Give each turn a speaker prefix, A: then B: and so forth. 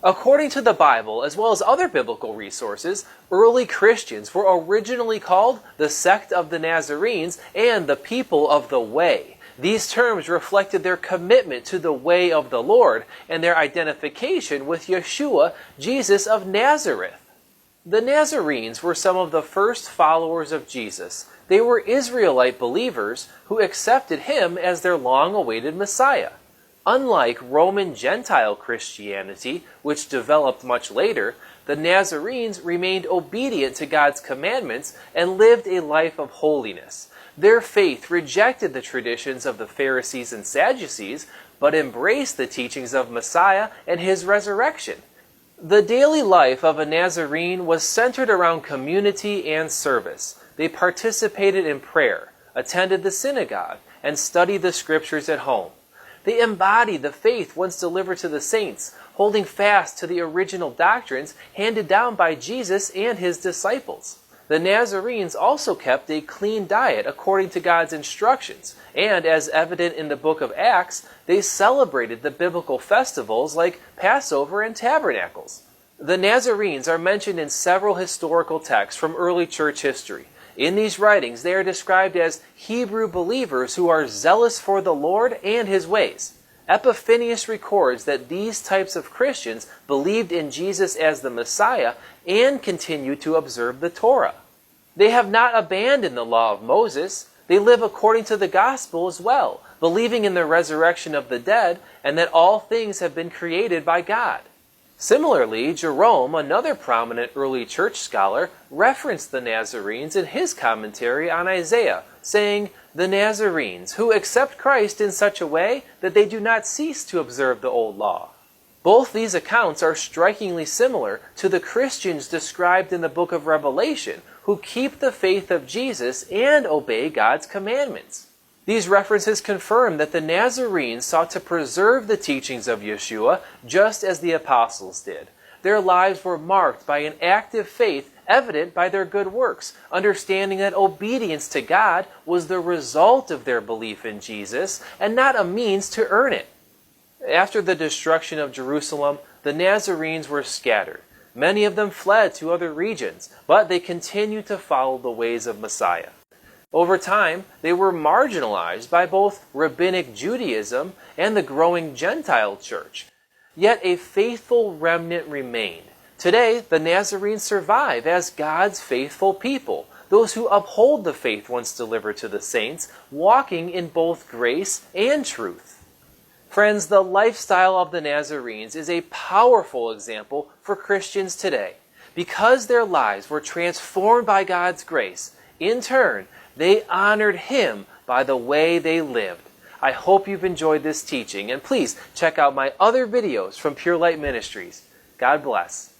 A: According to the Bible, as well as other biblical resources, early Christians were originally called the sect of the Nazarenes and the people of the way. These terms reflected their commitment to the way of the Lord and their identification with Yeshua, Jesus of Nazareth. The Nazarenes were some of the first followers of Jesus. They were Israelite believers who accepted him as their long-awaited Messiah. Unlike Roman Gentile Christianity, which developed much later, the Nazarenes remained obedient to God's commandments and lived a life of holiness. Their faith rejected the traditions of the Pharisees and Sadducees, but embraced the teachings of Messiah and his resurrection. The daily life of a Nazarene was centered around community and service. They participated in prayer, attended the synagogue, and studied the scriptures at home. They embodied the faith once delivered to the saints, holding fast to the original doctrines handed down by Jesus and his disciples. The Nazarenes also kept a clean diet according to God's instructions, and as evident in the book of Acts, they celebrated the biblical festivals like Passover and Tabernacles. The Nazarenes are mentioned in several historical texts from early church history. In these writings, they are described as Hebrew believers who are zealous for the Lord and his ways. Epiphanius records that these types of Christians believed in Jesus as the Messiah and continued to observe the Torah. They have not abandoned the law of Moses. They live according to the gospel as well, believing in the resurrection of the dead and that all things have been created by God. Similarly, Jerome, another prominent early church scholar, referenced the Nazarenes in his commentary on Isaiah, saying, "The Nazarenes, who accept Christ in such a way that they do not cease to observe the old law." Both these accounts are strikingly similar to the Christians described in the book of Revelation, who keep the faith of Jesus and obey God's commandments. These references confirm that the Nazarenes sought to preserve the teachings of Yeshua just as the apostles did. Their lives were marked by an active faith evident by their good works, understanding that obedience to God was the result of their belief in Jesus and not a means to earn it. After the destruction of Jerusalem, the Nazarenes were scattered. Many of them fled to other regions, but they continued to follow the ways of Messiah. Over time, they were marginalized by both rabbinic Judaism and the growing Gentile church. Yet a faithful remnant remained. Today, the Nazarenes survive as God's faithful people, those who uphold the faith once delivered to the saints, walking in both grace and truth. Friends, the lifestyle of the Nazarenes is a powerful example for Christians today. Because their lives were transformed by God's grace, in turn, they honored him by the way they lived. I hope you've enjoyed this teaching, and please check out my other videos from Pure Light Ministries. God bless.